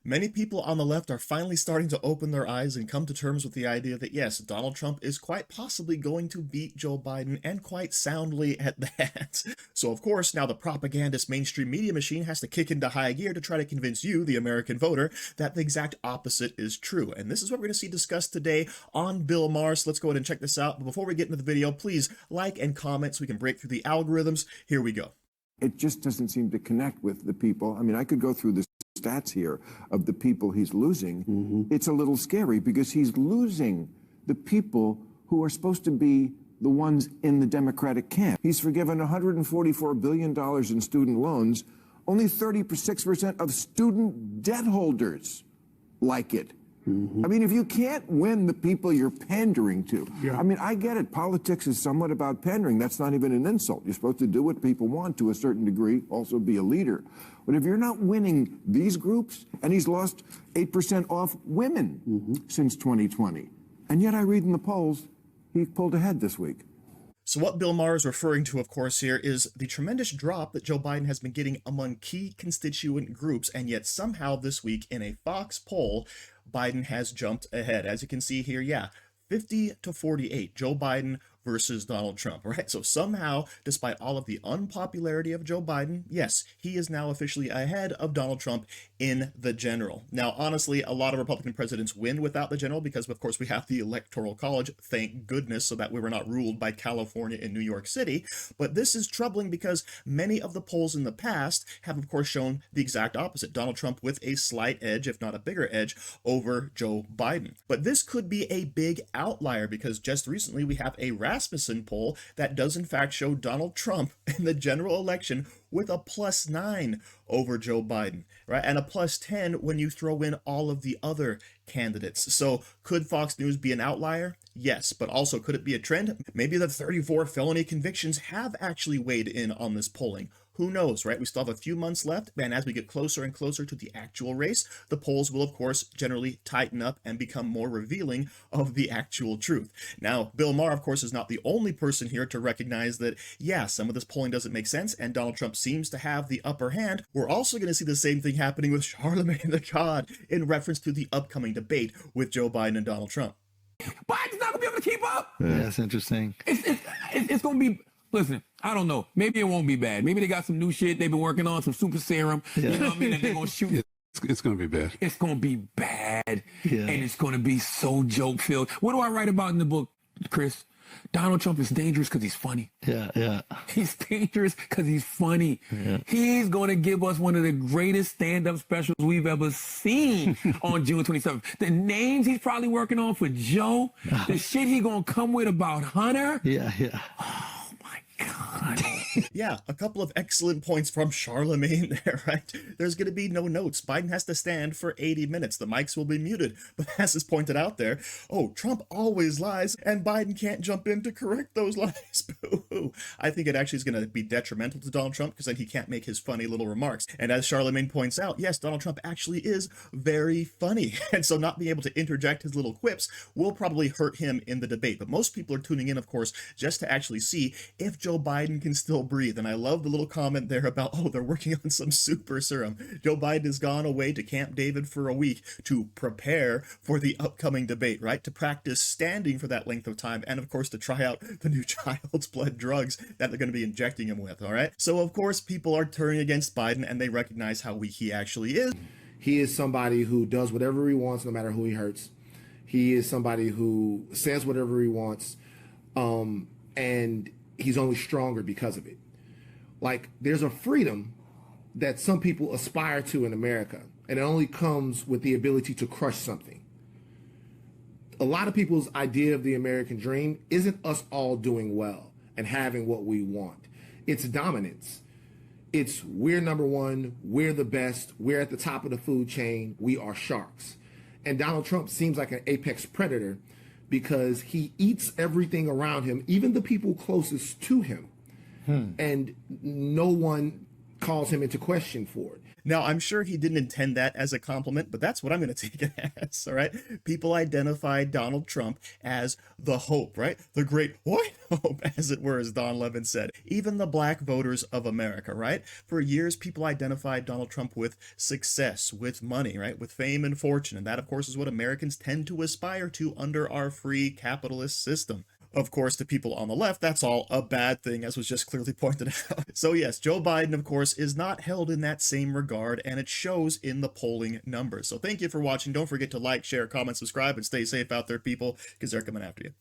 Many people on the left are finally starting to open their eyes and come to terms with the idea that yes, Donald Trump is quite possibly going to beat Joe Biden, and quite soundly at that. So of course, now the propagandist mainstream media machine has to kick into high gear to try to convince you, the American voter, that the exact opposite is true. And this is what we're going to see discussed today on Bill Maher. So let's go ahead and check this out. But before we get into the video, please like and comment so we can break through the algorithms. Here we go. It just doesn't seem to connect with the people. I mean, I could go through the stats here of the people he's losing. It's a little scary because he's losing the people who are supposed to be the ones in the Democratic camp. He's forgiven $144 billion in student loans. Only 36% of student debt holders like it. I mean, if you can't win the people you're pandering to, I mean, I get it. Politics is somewhat about pandering. That's not even an insult. You're supposed to do what people want to a certain degree, also be a leader. But if you're not winning these groups, and he's lost 8% off women since 2020, and yet I read in the polls, he pulled ahead this week. So what Bill Maher is referring to, of course, here is the tremendous drop that Joe Biden has been getting among key constituent groups, and yet somehow this week in a Fox poll, Biden has jumped ahead. As you can see here, 50-48, Joe Biden versus Donald Trump, right? So somehow, despite all of the unpopularity of Joe Biden, yes, he is now officially ahead of Donald Trump in the general. Now, honestly, a lot of Republican presidents win without the general because, of course, we have the Electoral College, thank goodness, so that we were not ruled by California and New York City. But this is troubling because many of the polls in the past have, of course, shown the exact opposite. Donald Trump with a slight edge, if not a bigger edge, over Joe Biden. But this could be a big outlier because just recently we have a Rasmussen poll that does in fact show Donald Trump in the general election with a +9 over Joe Biden, right? And a +10 when you throw in all of the other candidates. So could Fox News be an outlier? Yes, but also could it be a trend? Maybe the 34 felony convictions have actually weighed in on this polling. Who knows, right? We still have a few months left, and as we get closer and closer to the actual race, the polls will, of course, generally tighten up and become more revealing of the actual truth. Now, Bill Maher, of course, is not the only person here to recognize that, yeah, some of this polling doesn't make sense, and Donald Trump seems to have the upper hand. We're also going to see the same thing happening with Charlamagne the God in reference to the upcoming debate with Joe Biden and Donald Trump. Biden's not going to be able to keep up. Yeah, that's interesting. It's going to be... Listen, I don't know. Maybe it won't be bad. Maybe they got some new shit they've been working on, some super serum. You know what I mean? And they're going to shoot. It's going to be bad. It's going to be bad. And it's going to be so joke-filled. What do I write about in the book, Chris? Donald Trump is dangerous because he's funny. Yeah. He's dangerous because he's funny. He's going to give us one of the greatest stand-up specials we've ever seen on June 27th. The names he's probably working on for Joe, the shit he going to come with about Hunter. Yeah. Oh, my God. Yeah, a couple of excellent points from Charlamagne there, right? There's going to be no notes. Biden has to stand for 80 minutes. The mics will be muted. But as is pointed out there, oh, Trump always lies, and Biden can't jump in to correct those lies. Boo-hoo. I think it actually is going to be detrimental to Donald Trump because then he can't make his funny little remarks. And as Charlamagne points out, yes, Donald Trump actually is very funny. And so not being able to interject his little quips will probably hurt him in the debate. But most people are tuning in, of course, just to actually see if Joe Biden can still breathe. And I love the little comment there about, oh, they're working on some super serum. Joe Biden has gone away to Camp David for a week to prepare for the upcoming debate, right? To practice standing for that length of time. And of course, to try out the new child's blood drugs that they're going to be injecting him with. All right. So of course, people are turning against Biden and they recognize how weak he actually is. He is somebody who does whatever he wants, no matter who he hurts. He is somebody who says whatever he wants. And he's only stronger because of it. Like, there's a freedom that some people aspire to in America, and it only comes with the ability to crush something. A lot of people's idea of the American dream isn't us all doing well and having what we want. It's dominance. It's we're number one, we're the best, we're at the top of the food chain, we are sharks. And Donald Trump seems like an apex predator because he eats everything around him, even the people closest to him. And no one calls him into question for it. Now, I'm sure he didn't intend that as a compliment, but that's what I'm going to take it as, all right? People identified Donald Trump as the hope, right? The great white hope, as it were, as Don Levin said. Even the black voters of America, right? For years, people identified Donald Trump with success, with money, right? With fame and fortune. And that, of course, is what Americans tend to aspire to under our free capitalist system. Of course, to people on the left, that's all a bad thing, as was just clearly pointed out. So yes, Joe Biden, of course, is not held in that same regard, and it shows in the polling numbers. So thank you for watching. Don't forget to like, share, comment, subscribe, and stay safe out there, people, because they're coming after you.